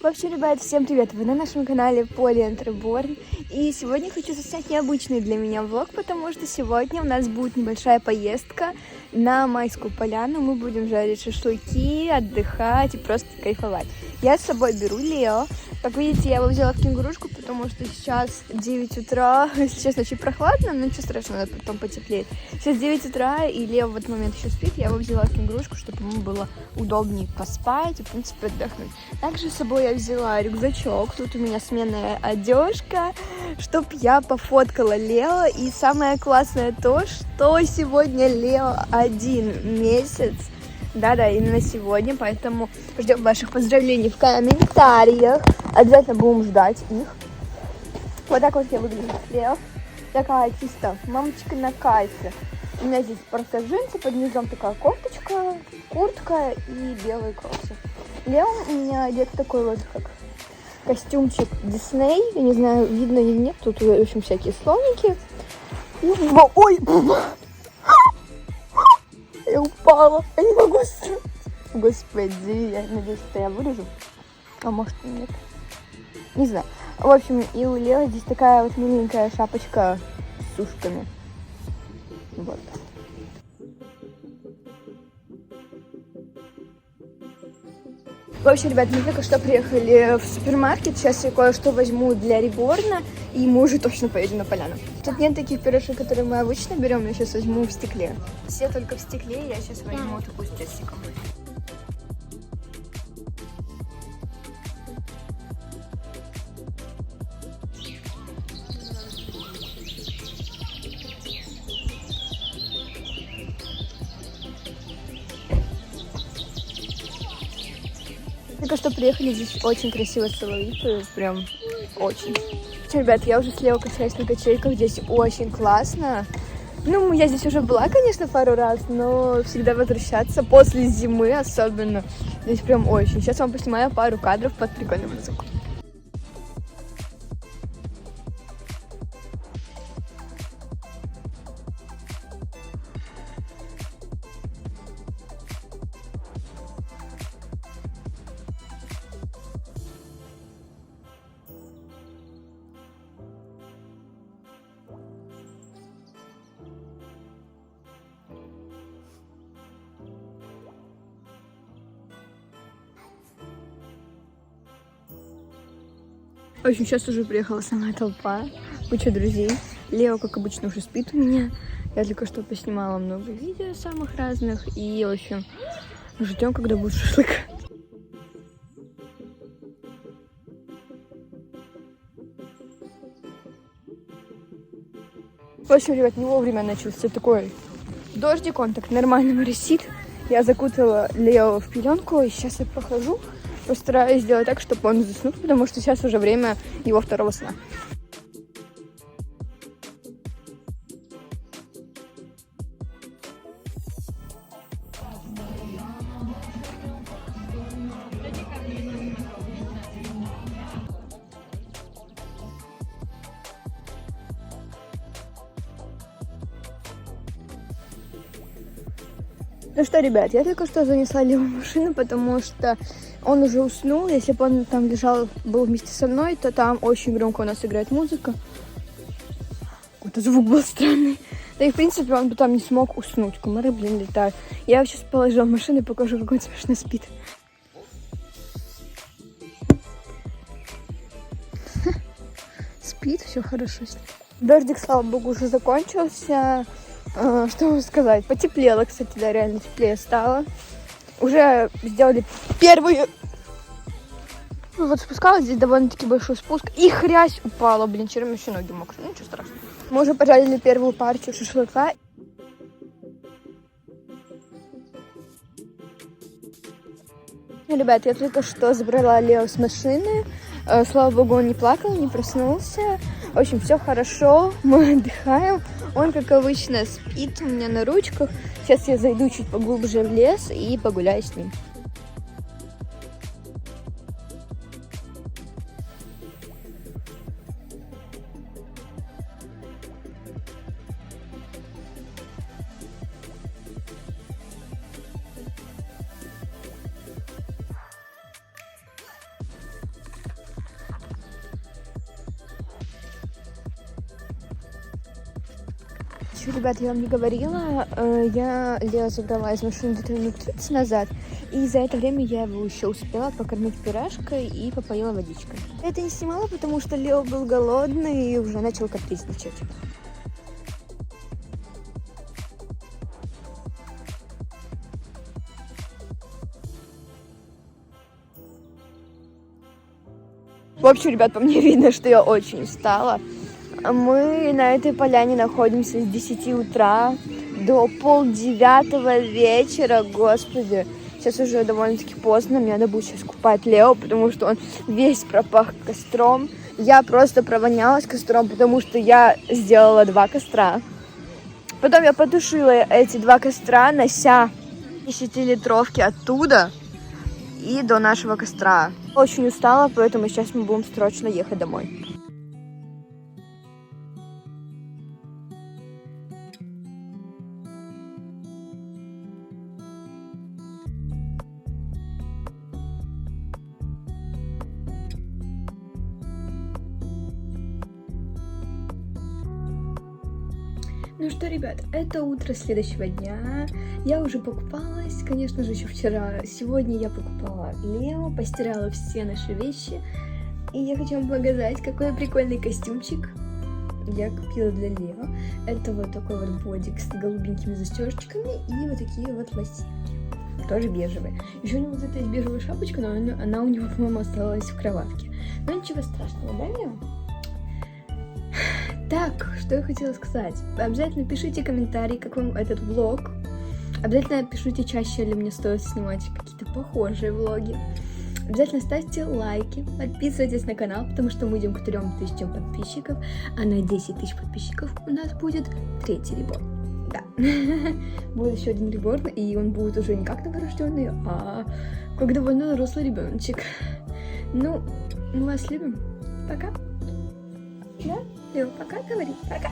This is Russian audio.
Вообще, ребят, всем привет! Вы на нашем канале Poly and Reborn. И сегодня хочу заснять необычный для меня влог, потому что сегодня у нас будет небольшая поездка на Майскую поляну. Мы будем жарить шашлыки, отдыхать и просто кайфовать. Я с собой беру Лео. Как видите, я его взяла в кенгурушку, потому что сейчас 9 утра. Сейчас очень прохладно, но ничего страшного, потом потеплеет. Сейчас 9 утра, и Лео в этот момент еще спит. Я его взяла в кенгурушку, чтобы ему было удобнее поспать и, в принципе, отдохнуть. Также с собой я взяла рюкзачок. Тут у меня сменная одежка, чтоб я пофоткала Лео. И самое классное то, что сегодня Лео 1 месяц. Да-да, именно сегодня, поэтому ждем ваших поздравлений в комментариях. Обязательно будем ждать их. Вот так вот я выгляжу, Лео. Такая чисто мамочка на кайфе. У меня здесь просто джинсы, под низом такая кофточка, куртка и белые кроссы. Лео у меня одет такой вот, как костюмчик Дисней. Я не знаю, видно или нет, тут, в общем, всякие слоники. Ой! Я упала, я не могу встать. Господи, я надеюсь, что я вырежу. А может и нет. Не знаю. В общем, и у Лео здесь такая вот миленькая шапочка с ушками. Вот. В общем, ребят, мы только что приехали в супермаркет. Сейчас я кое-что возьму для Реборна, и мы уже точно поедем на поляну. Тут нет таких пирожек, которые мы обычно берем, я сейчас возьму в стекле. Все только в стекле, я сейчас возьму такую с персиком. Только что приехали, здесь очень красиво целовито, прям очень. Че, ребят, я уже слева качаюсь на качельках, здесь очень классно. Ну, я здесь уже была, конечно, пару раз, но всегда возвращаться после зимы особенно. Здесь прям очень. Сейчас вам поснимаю пару кадров под прикольную музыку. В общем, сейчас уже приехала самая толпа, куча друзей. Лео, как обычно, уже спит у меня. Я только что поснимала много видео самых разных. И, в общем, ждем, когда будет шашлык. В общем, ребят, не вовремя начался такой дождик, он так нормально моросит. Я закутала Лео в пеленку, и сейчас я прохожу. Постараюсь сделать так, чтобы он заснул, потому что сейчас уже время его второго сна. Ну что, ребят, я только что занесла Лео в машину, потому что он уже уснул. Если бы он там лежал, был вместе со мной, то там очень громко у нас играет музыка. Какой-то звук был странный. Да и, в принципе, он бы там не смог уснуть. Комары, блин, летают. Я его сейчас положила в машину и покажу, как он смешно спит. Спит, все хорошо с ним. Дождик, слава богу, уже закончился. Что вам сказать? Потеплело, кстати, да, реально теплее стало. Уже сделали первую... Вот спускалась, здесь довольно-таки большой спуск. И хрясь упала, блин, вчера еще ноги мокрые. Ну, ничего страшного. Мы уже пожарили первую партию шашлыка. Ребят, я только что забрала Лео с машины. Слава богу, он не плакал, не проснулся. В общем, все хорошо, мы отдыхаем. Он, как обычно, спит у меня на ручках. Сейчас я зайду чуть поглубже в лес и погуляю с ним. общем, ребят, я вам не говорила, я Лео забрала из машины где-то минут 30 назад, и за это время я его еще успела покормить пюрешкой и попоила водичкой. Я это не снимала, потому что Лео был голодный и уже начал капризничать. В общем, ребят, по мне видно, что я очень устала. Мы на этой поляне находимся с 10 утра до 8:30 вечера, господи. Сейчас уже довольно-таки поздно, мне надо будет сейчас купать Лео, потому что он весь пропах костром. Я просто провонялась костром, потому что я сделала 2 костра. Потом я потушила эти 2 костра, нося 10-литровки оттуда и до нашего костра. Очень устала, поэтому сейчас мы будем срочно ехать домой. Ну что, ребят, это утро следующего дня. Я уже покупалась, конечно же, еще вчера. Сегодня я покупала Лео, постирала все наши вещи. И я хочу вам показать, какой прикольный костюмчик я купила для Лео. Это вот такой вот бодик с голубенькими застежечками и вот такие вот лосинки. Тоже бежевые. Еще у него вот эта бежевая шапочка, но она у него, по-моему, осталась в кроватке. Но ничего страшного, да, Лео? Так, что я хотела сказать. Обязательно пишите комментарии, как вам этот влог. Обязательно пишите, чаще ли мне стоит снимать какие-то похожие влоги. Обязательно ставьте лайки, подписывайтесь на канал, потому что мы идем к 3000 подписчиков, а на 10 000 подписчиков у нас будет 3-й реборн. Да, будет еще 1 реборн, и он будет уже не как новорожденный, а как довольно взрослый ребеночек. Ну, мы вас любим. Пока. Да? Лео, пока, говори, пока.